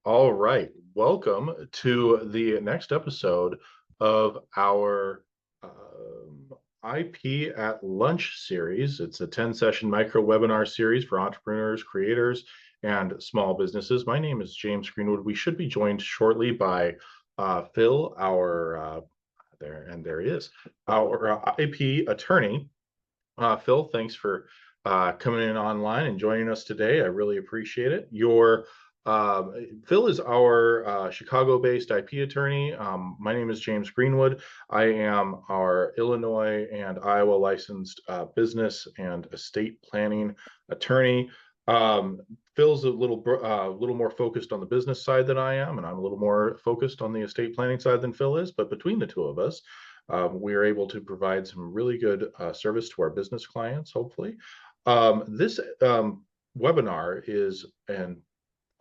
All right. Welcome to the next episode of our IP at Lunch series. It's a 10-session micro webinar series for entrepreneurs, creators, and small businesses. My name is James Greenwood. We should be joined shortly by Phil, there he is, our IP attorney. Phil, thanks for coming in online and joining us today. I really appreciate it. Phil is our Chicago-based IP attorney. My name is James Greenwood. I am our Illinois and Iowa licensed business and estate planning attorney. Um, Phil's a little more focused on the business side than I am, and I'm a little more focused on the estate planning side than Phil is. But between the two of us, we are able to provide some really good service to our business clients, hopefully. This webinar is and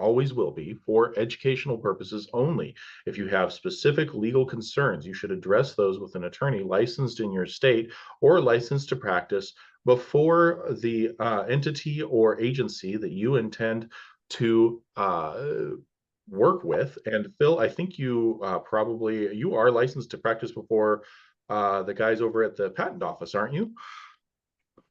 always will be for educational purposes only. If you have specific legal concerns, you should address those with an attorney licensed in your state or licensed to practice before the entity or agency that you intend to work with. And Phil, I think you you are licensed to practice before the guys over at the patent office, aren't you?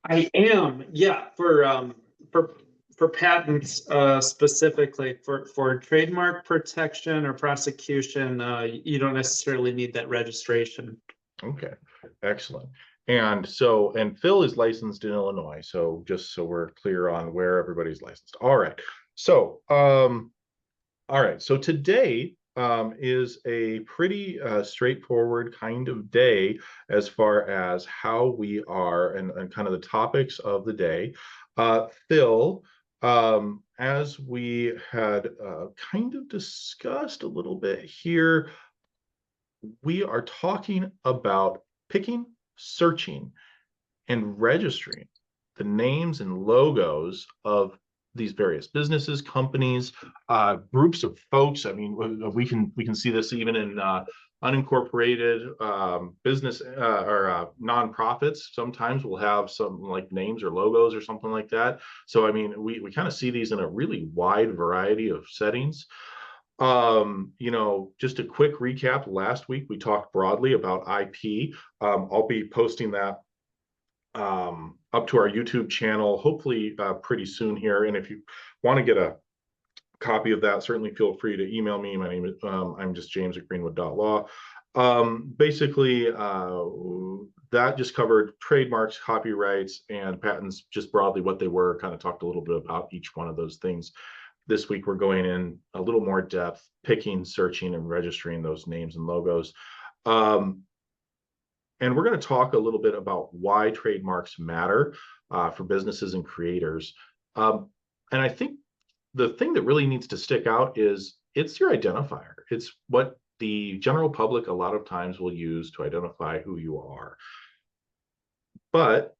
I am, yeah, for patents, specifically for trademark protection or prosecution, you don't necessarily need that registration. Okay, excellent. And Phil is licensed in Illinois. So just so we're clear on where everybody's licensed. All right. So, all right. So today is a pretty straightforward kind of day as far as how we are and kind of the topics of the day. Phil, as we had kind of discussed a little bit here, we are talking about picking, searching, and registering the names and logos of these various businesses, companies, groups of folks. I mean, we can see this even in unincorporated business or nonprofits. Sometimes we'll have some like names or logos or something like that. So I mean, we kind of see these in a really wide variety of settings. Just a quick recap. Last week we talked broadly about IP. I'll be posting that up to our YouTube channel, hopefully pretty soon here. And if you want to get a copy of that, certainly feel free to email me. My name is I'm just James at greenwood.law. Basically, that just covered trademarks, copyrights, and patents, just broadly what they were. Kind of talked a little bit about each one of those things. This week, we're going in a little more depth, picking, searching, and registering those names and logos. And we're going to talk a little bit about why trademarks matter for businesses and creators. And I think the thing that really needs to stick out is it's your identifier. It's what the general public a lot of times will use to identify who you are. But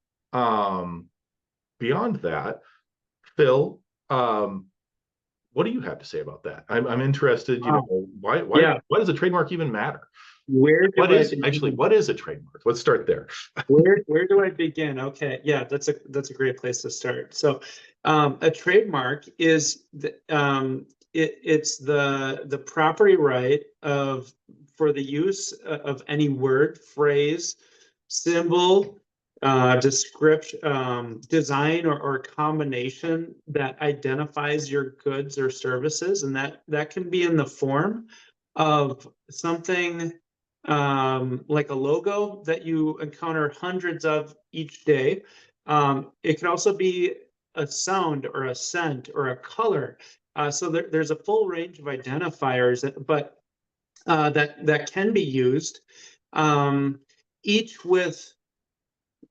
beyond that, Phil, what do you have to say about that? I'm interested. Why does a trademark even matter? What is a trademark? Let's start there. Where do I begin? Okay, yeah, that's a great place to start. So, a trademark is it's the property right for the use of any word, phrase, symbol, description, design, or combination that identifies your goods or services, and that can be in the form of something like a logo that you encounter hundreds of each day. It could also be a sound or a scent or a color. So there's a full range of identifiers, but that can be used, each with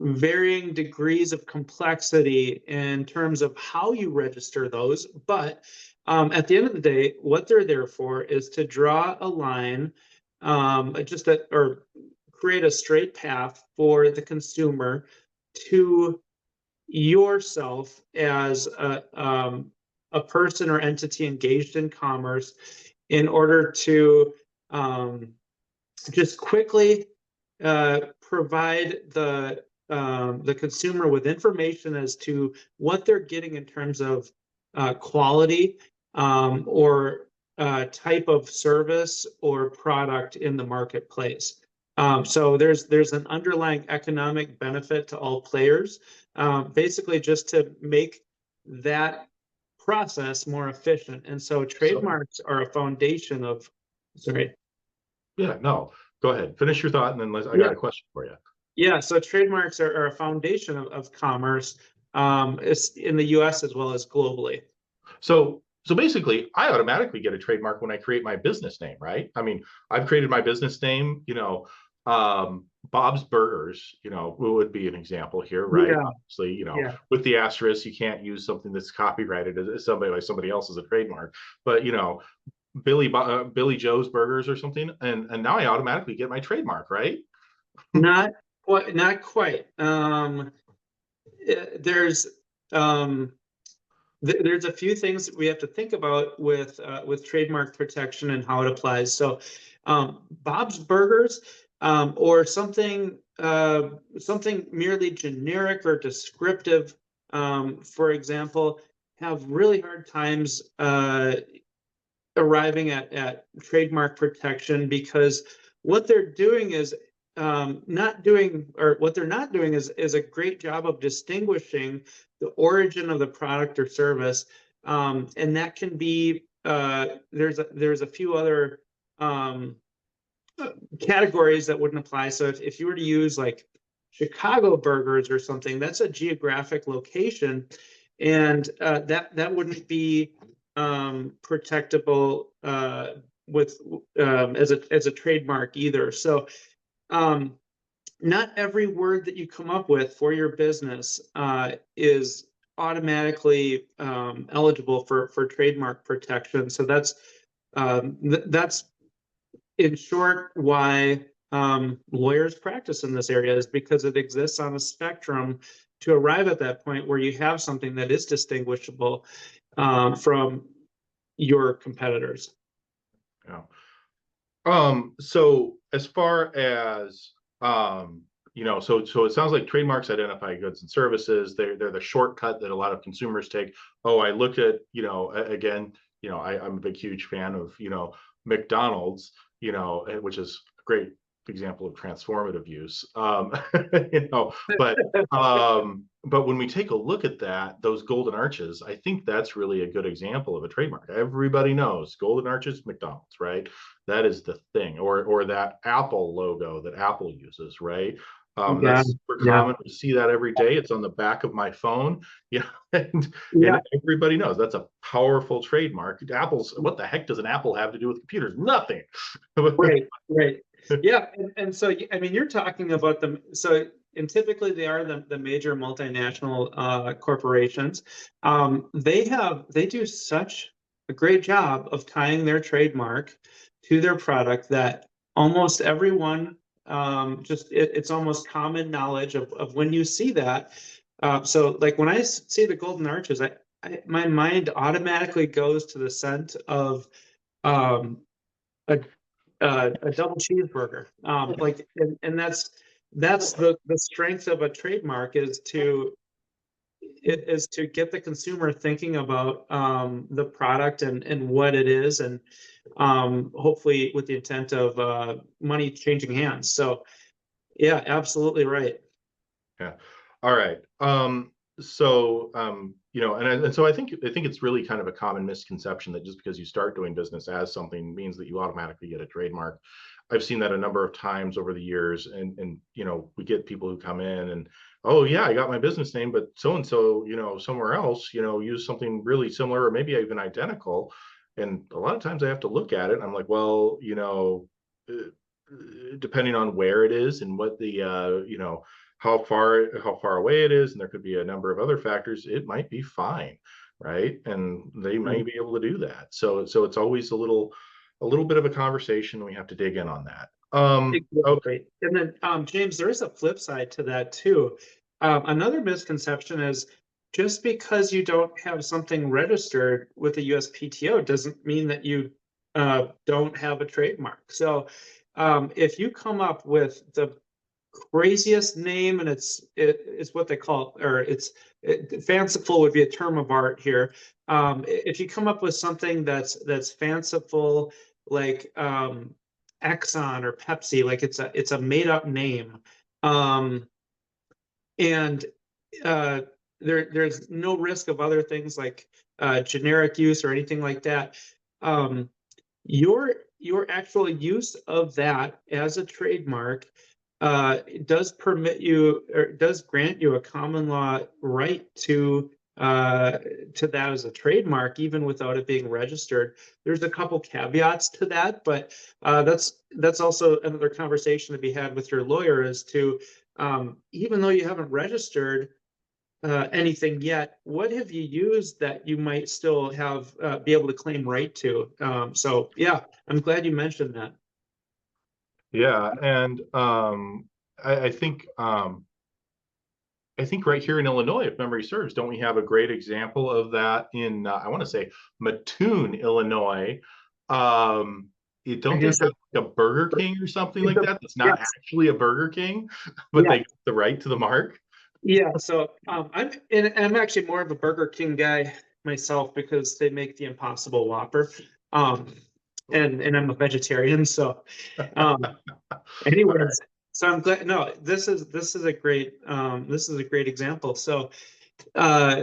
varying degrees of complexity in terms of how you register those. But at the end of the day, what they're there for is to draw a line, or create a straight path for the consumer to yourself as a person or entity engaged in commerce, in order to just quickly provide the consumer with information as to what they're getting in terms of quality, or type of service or product in the marketplace. So there's an underlying economic benefit to all players, basically just to make that process more efficient. And so So, trademarks are a foundation of, sorry. yeah, no, go ahead. Finish your thought, and then I got Yeah, a question for you. yeah. So trademarks are a foundation of commerce, it's in the US as well as globally. So basically, I automatically get a trademark when I create my business name, right? I mean, I've created my business name, Bob's Burgers, would be an example here, right? Yeah, Obviously, yeah. with the asterisk, you can't use something that's copyrighted as somebody else as a trademark. But Billy Joe's Burgers or something, and now I automatically get my trademark, right? Not quite, not quite. There's um, there's a few things that we have to think about with trademark protection and how it applies. So, Bob's Burgers, or something merely generic or descriptive, for example, have really hard times arriving at trademark protection, because what they're doing is not doing, or what they're not doing is a great job of distinguishing the origin of the product or service. And that can be, there's a few other categories that wouldn't apply. So if you were to use like Chicago burgers or something, that's a geographic location, and that wouldn't be protectable with as a trademark either. So um, not every word that you come up with for your business is automatically eligible for trademark protection. So that's in short why lawyers practice in this area, is because it exists on a spectrum to arrive at that point where you have something that is distinguishable from your competitors. Yeah. So as far as so it sounds like trademarks identify goods and services. They're the shortcut that a lot of consumers take. Oh, I looked at, again, I'm a big, huge fan of, McDonald's, which is a great example of transformative use. But when we take a look at that, those golden arches, I think that's really a good example of a trademark. Everybody knows golden arches, McDonald's, right? That is the thing. Or that Apple logo that Apple uses, right? Yeah, That's super yeah, common. We see that every day. It's on the back of my phone. And yeah. everybody knows that's a powerful trademark. Apple's, what the heck does an Apple have to do with computers? Nothing. Right, right. Yeah, and so I mean, you're talking about them. So, and typically they are the major multinational corporations. They do such a great job of tying their trademark to their product that almost everyone, it's almost common knowledge of when you see that. So like when I see the golden arches, my mind automatically goes to the scent of um, a a double cheeseburger. Like, and that's the strength of a trademark, is to get the consumer thinking about the product and what it is, and hopefully with the intent of money changing hands. So yeah, absolutely right. Yeah. All right. And so I think it's really kind of a common misconception that just because you start doing business as something means that you automatically get a trademark. I've seen that a number of times over the years, and we get people who come in and, oh yeah, I got my business name, but so and so, somewhere else, use something really similar or maybe even identical. And a lot of times I have to look at it and I'm like, well, uh, depending on where it is and what the how far away it is, and there could be a number of other factors, it might be fine, right? And they may Right. be able to do that. So it's always a little bit of a conversation. We have to dig in on that. Okay. Exactly. And then, James, there is a flip side to that too. Another misconception is just because you don't have something registered with the USPTO doesn't mean that you don't have a trademark. So, if you come up with the craziest name, and it's what they call, or it's fanciful would be a term of art here. If you come up with something that's fanciful, like Exxon or Pepsi, like it's a made up name, and there's no risk of other things like generic use or anything like that. Your actual use of that as a trademark does permit you, or does grant you, a common law right to that as a trademark, even without it being registered. There's a couple caveats to that, but that's also another conversation to be had with your lawyer as to, even though you haven't registered anything yet, what have you used that you might still have be able to claim right to? So yeah, I'm glad you mentioned that. Yeah, and I think right here in Illinois, if memory serves, don't we have a great example of that in I want to say Mattoon, Illinois? I Don't they guess have like a Burger King or something like that? That's not yes, actually a Burger King, but yeah, they got the right to the mark. yeah. So I'm actually more of a Burger King guy myself because they make the Impossible Whopper, um, and I'm a vegetarian, so um, All right. anyways. So I'm glad. No, this is a great example. So uh,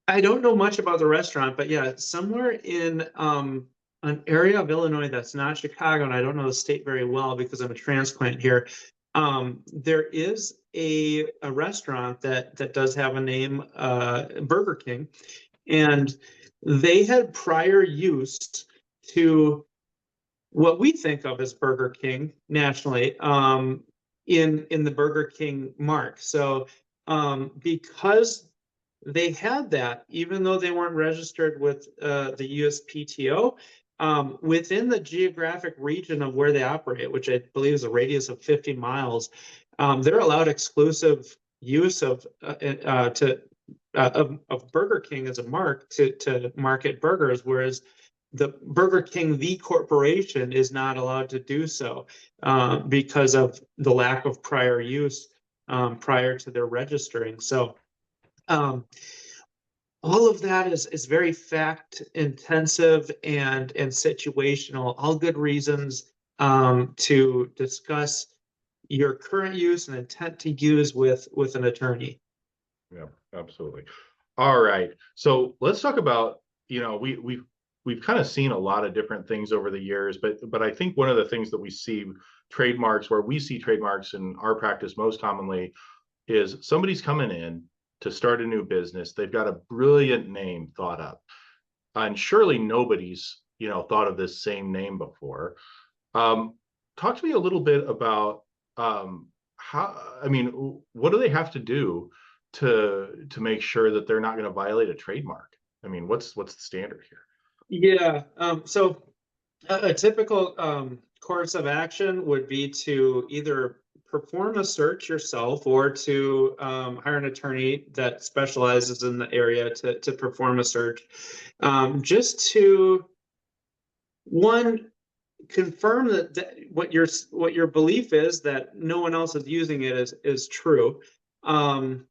I don't know much about the restaurant, but yeah, somewhere in an area of Illinois that's not Chicago, and I don't know the state very well because I'm a transplant here. There is a restaurant that does have a name, Burger King, and they had prior use to what we think of as Burger King nationally, in the Burger King mark. So because they had that, even though they weren't registered with the USPTO, within the geographic region of where they operate, which I believe is a radius of 50 miles, they're allowed exclusive use of Burger King as a mark to market burgers, whereas the Burger King, the corporation, is not allowed to do so because of the lack of prior use prior to their registering. So all of that is very fact intensive and situational. All good reasons to discuss your current use and intent to use with an attorney. Yeah, absolutely. All right. So let's talk about, we've kind of seen a lot of different things over the years, but I think one of the things that we see trademarks, where we see trademarks in our practice most commonly, is somebody's coming in to start a new business. They've got a brilliant name thought up, and surely nobody's, thought of this same name before. Um, Talk to me a little bit about how, I mean, what do they have to do to make sure that they're not going to violate a trademark? I mean, what's the standard here? Yeah. So a typical course of action would be to either perform a search yourself or to hire an attorney that specializes in the area to perform a search, just to, one, confirm that what your belief is, that no one else is using it, is true. Um,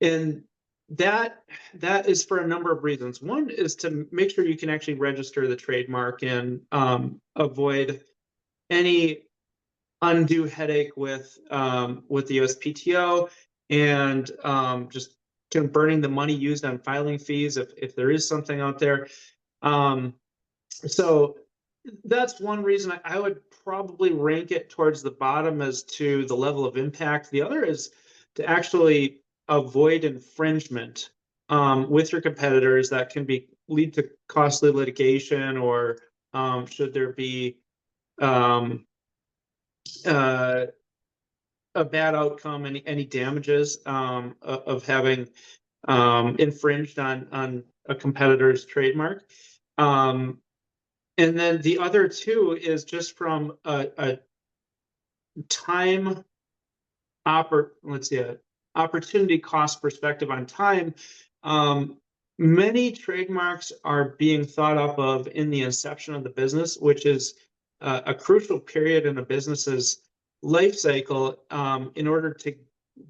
and that is for a number of reasons. One is to make sure you can actually register the trademark and avoid any undue headache with the USPTO, and just kind of burning the money used on filing fees if there is something out there. Um, so that's one reason I would probably rank it towards the bottom as to the level of impact. The other is to actually avoid infringement with your competitors that can lead to costly litigation, or should there be um, uh, a bad outcome, any damages of having infringed on a competitor's trademark. And then the other two is just from a time let's see, a opportunity cost perspective on time. Um, Many trademarks are being thought up of in the inception of the business, which is a crucial period in a business's life cycle, in order to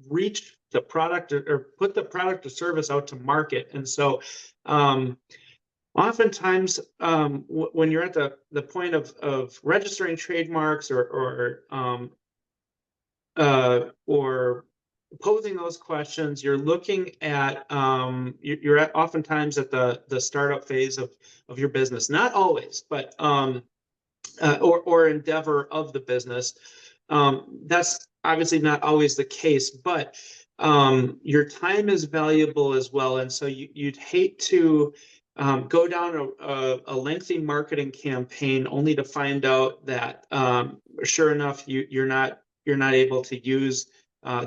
reach the product or put the product or service out to market. And so oftentimes when you're at the point of registering trademarks or posing those questions, you're looking at you're at oftentimes at the startup phase of your business. Not always, but or endeavor of the business. That's obviously not always the case, but your time is valuable as well. And so you'd hate to go down a lengthy marketing campaign only to find out that sure enough, you're not able to use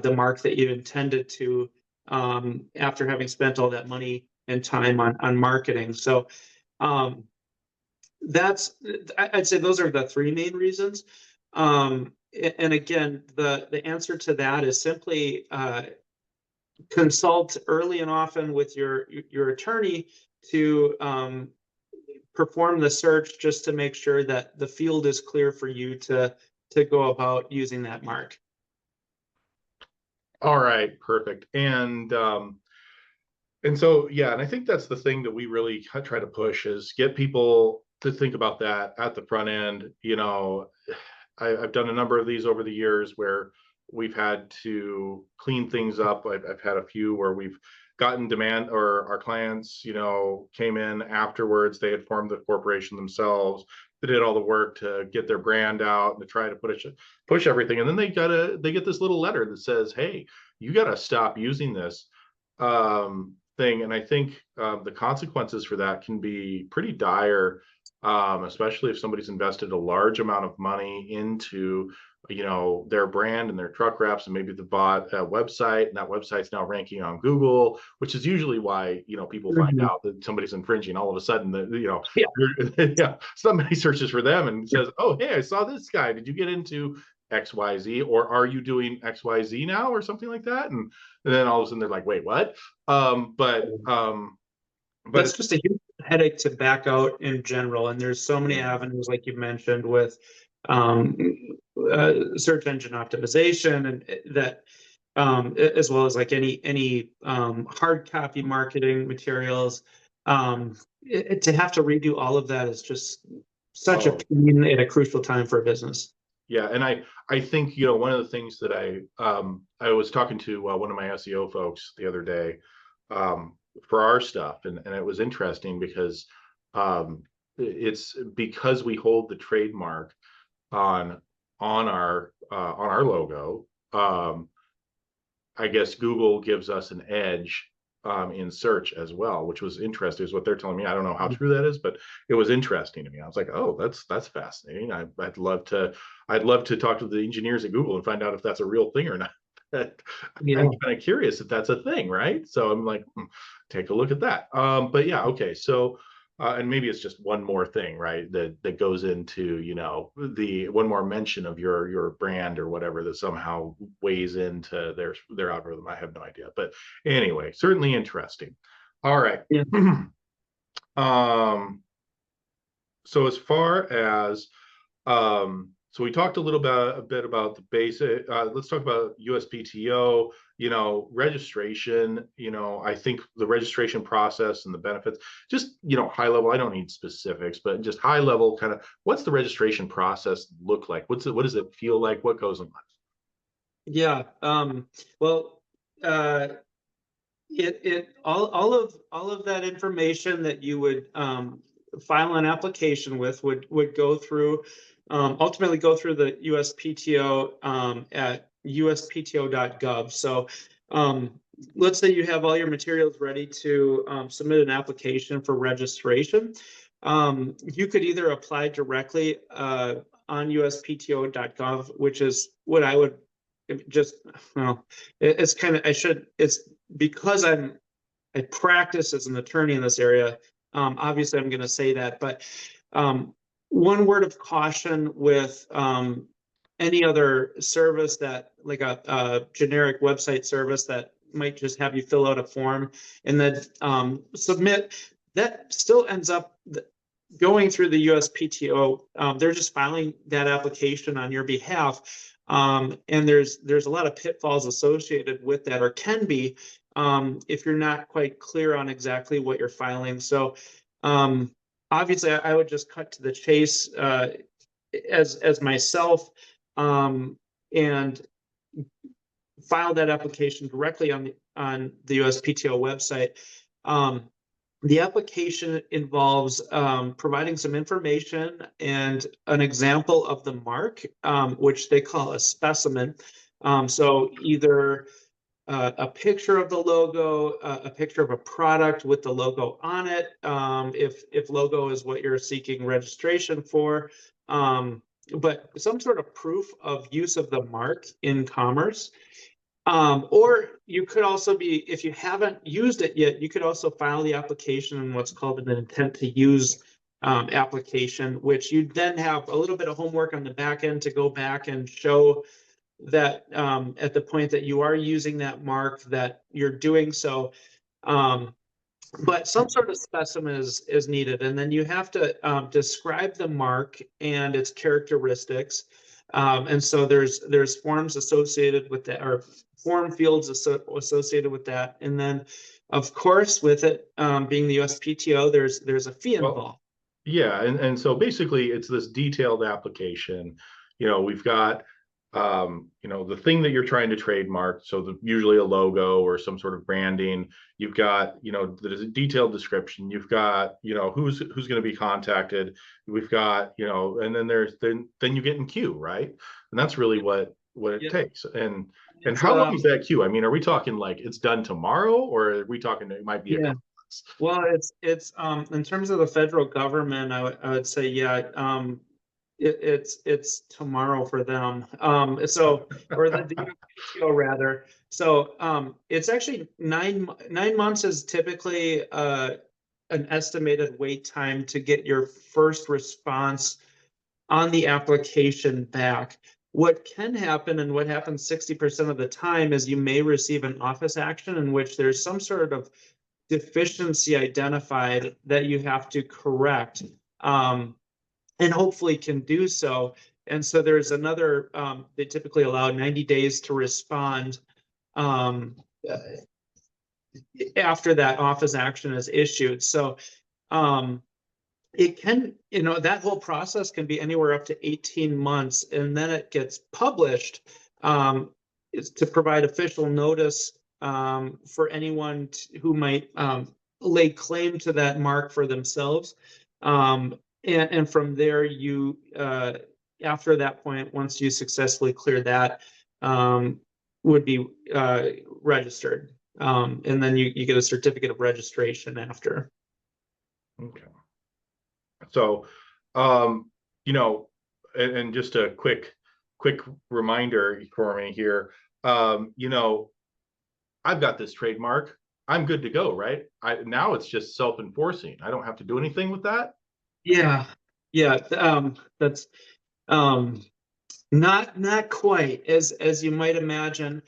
the mark that you intended to after having spent all that money and time on marketing. So I'd say those are the three main reasons. And again, the answer to that is simply consult early and often with your attorney to perform the search, just to make sure that the field is clear for you to go about using that mark. All right, perfect. And so, yeah, and I think that's the thing that we really try to push is get people to think about that at the front end. You know, I've done a number of these over the years where we've had to clean things up. I've had a few where we've gotten demand, or our clients, you know, came in afterwards. They had formed the corporation themselves. They did all the work to get their brand out and to try to push everything. And then they get this little letter that says, hey, you got to stop using this thing. And I think the consequences for that can be pretty dire, especially if somebody's invested a large amount of money into, you know, their brand and their truck wraps, and maybe they bought a website, and that website's now ranking on Google, which is usually why, you know, people find out that somebody's infringing. All of a sudden, you know, yeah, somebody searches for them and says, oh, hey, I saw this guy. Did you get into XYZ, or are you doing XYZ now, or something like that? And then all of a sudden they're like, wait, what? But that's just a huge headache to back out in general. And there's so many avenues, like you mentioned, with search engine optimization, and that as well as like any hard copy marketing materials. To have to redo all of that is just such a pain at a crucial time for a business. Yeah, and I think, you know, one of the things that I was talking to one of my SEO folks the other day for our stuff, and it was interesting because it's because we hold the trademark on our logo. I guess Google gives us an edge in search as well, which was interesting, is what they're telling me. I don't know how true that is, but it was interesting to me. I was like, oh, that's fascinating. I'd love to talk to the engineers at Google and find out if that's a real thing or not. I'm kind of curious if that's a thing, right? So I'm like, take a look at that. But yeah, okay. So and maybe it's just one more thing, right? That goes into, you know, the one more mention of your brand or whatever that somehow weighs into their algorithm. I have no idea, but anyway, certainly interesting. All right. Yeah. So as far as so we talked a bit about the basic. Let's talk about USPTO. You know, registration. You know, I think the registration process and the benefits. Just, you know, high level. I don't need specifics, but just high level kind of. What's the registration process look like? What does it feel like? What goes on? Yeah. Well, all of that information that you would file an application with would go through. Ultimately go through the USPTO at uspto.gov. So let's say you have all your materials ready to submit an application for registration. You could either apply directly on uspto.gov, which is what I would just, well, it's kind of, it's because I practice as an attorney in this area. Obviously, I'm going to say that, but one word of caution with any other service that, like a generic website service that might just have you fill out a form and then submit, that still ends up going through the USPTO. They're just filing that application on your behalf. And there's a lot of pitfalls associated with that, or can be, if you're not quite clear on exactly what you're filing. So obviously, I would just cut to the chase as myself, and file that application directly on the USPTO website. The application involves providing some information and an example of the mark, which they call a specimen. So either a picture of the logo, a picture of a product with the logo on it, if logo is what you're seeking registration for, but some sort of proof of use of the mark in commerce. Or you could also be, if you haven't used it yet, you could also file the application in what's called an intent to use application, which you then have a little bit of homework on the back end to go back and show that at the point that you are using that mark, that you're doing so. But some sort of specimen is needed, and then you have to describe the mark and its characteristics. And so there's forms associated with that, or form fields associated with that. And then, of course, with it being the USPTO, there's a fee involved. Yeah, and so basically it's this detailed application. We've got the thing that you're trying to trademark, so usually a logo or some sort of branding. You've got, the detailed description. You've got, who's going to be contacted. We've got, and then then you get in queue, right? And that's really what it takes. And how long is that queue? I mean, are we talking like it's done tomorrow, or are we talking it might be a couple months? Well, it's in terms of the federal government, I would say, yeah, it's tomorrow for them. So, or the USPTO rather. So it's actually 9 months is typically an estimated wait time to get your first response on the application back. What can happen, and what happens 60% of the time, is you may receive an office action in which there's some sort of deficiency identified that you have to correct, and hopefully can do so. And so there's another, they typically allow 90 days to respond after that office action is issued. So it can, that whole process can be anywhere up to 18 months, and then it gets published is to provide official notice for anyone who might lay claim to that mark for themselves. And from there, you after that point, once you successfully clear that, would be registered, and then you get a certificate of registration after. Okay. So, and just a quick reminder for me here. I've got this trademark. I'm good to go, right? Now it's just self-enforcing. I don't have to do anything with that. Yeah. That's not quite as you might imagine.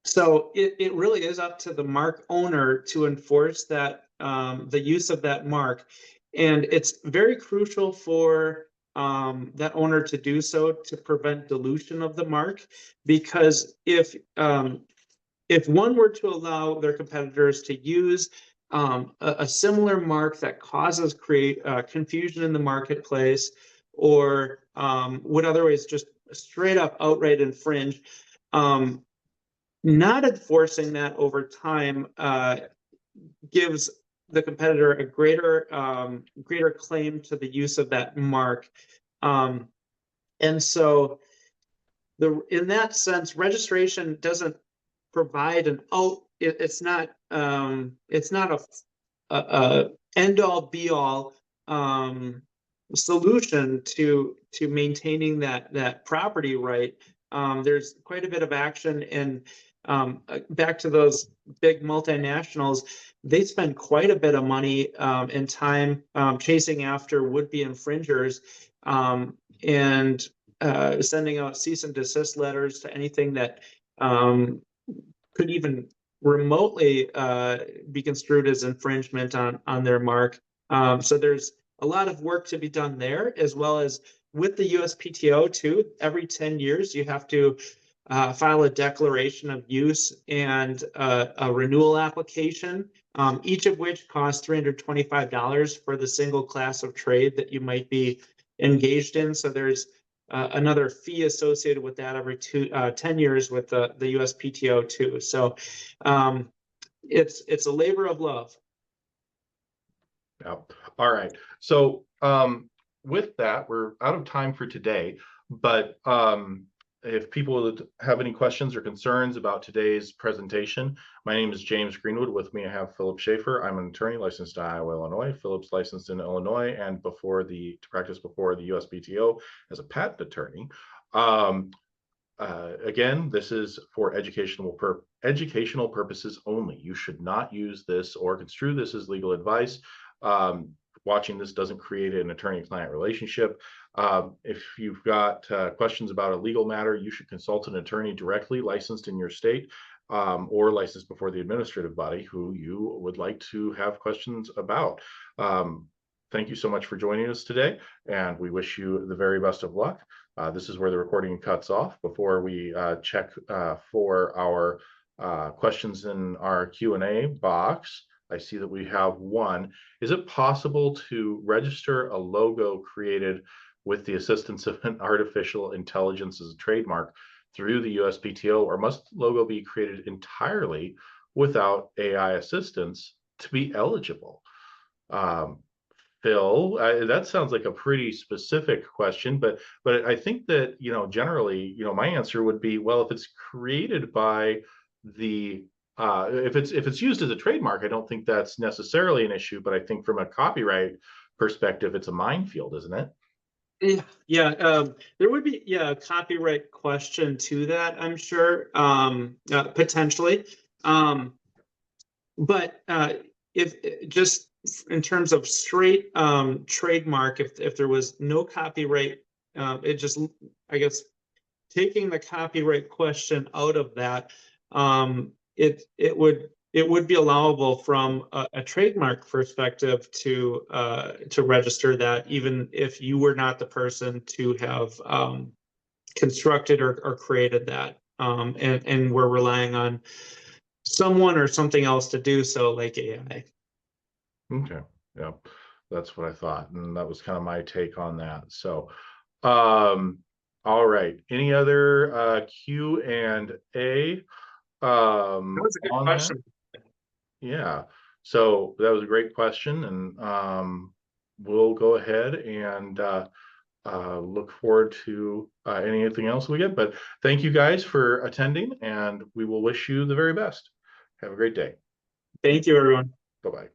So it really is up to the mark owner to enforce that, the use of that mark, and it's very crucial for that owner to do so to prevent dilution of the mark, because if one were to allow their competitors to use a similar mark that causes confusion in the marketplace, or would otherwise just straight up outright infringe, not enforcing that over time gives the competitor a greater claim to the use of that mark, and so in that sense, registration doesn't provide an it's not a end all be all solution to maintaining that property right. There's quite a bit of action, and back to those big multinationals, they spend quite a bit of money and time chasing after would-be infringers, and sending out cease and desist letters to anything that could even remotely be construed as infringement on their mark. So there's a lot of work to be done there, as well as with the USPTO too, every 10 years, you have to file a declaration of use and a renewal application, each of which costs $325 for the single class of trade that you might be engaged in. So there's another fee associated with that every 10 years with the USPTO too. So it's a labor of love. Yeah. All right. So with that, we're out of time for today. But if people have any questions or concerns about today's presentation, my name is James Greenwood. With me, I have Phillip Schieffer. I'm an attorney licensed in Iowa, Illinois. Phillip's licensed in Illinois and to practice before the USPTO as a patent attorney. Again, this is for educational purposes only. You should not use this or construe this as legal advice. Watching this doesn't create an attorney-client relationship. If you've got questions about a legal matter, you should consult an attorney directly licensed in your state or licensed before the administrative body who you would like to have questions about. Thank you so much for joining us today, and we wish you the very best of luck. This is where the recording cuts off before we check for our questions in our Q&A box. I see that we have one. Is it possible to register a logo created with the assistance of an artificial intelligence as a trademark through the USPTO, or must the logo be created entirely without AI assistance to be eligible? Phil, that sounds like a pretty specific question, but I think that, generally, my answer would be, well, if it's created by the if it's used as a trademark, I don't think that's necessarily an issue, but I think from a copyright perspective, it's a minefield, isn't it? Yeah, there would be a copyright question to that, I'm sure, potentially. But if just in terms of straight trademark, if there was no copyright, it just, I guess, taking the copyright question out of that, it would be allowable from a trademark perspective to register that, even if you were not the person to have constructed or created that, and we're relying on someone or something else to do so, like AI. Okay, yeah, that's what I thought, and that was kind of my take on that. So, all right, any other Q&A? That was a good question. Yeah, so that was a great question, and we'll go ahead and look forward to anything else we get. But thank you guys for attending, and we will wish you the very best. Have a great day. Thank you, everyone. Bye-bye.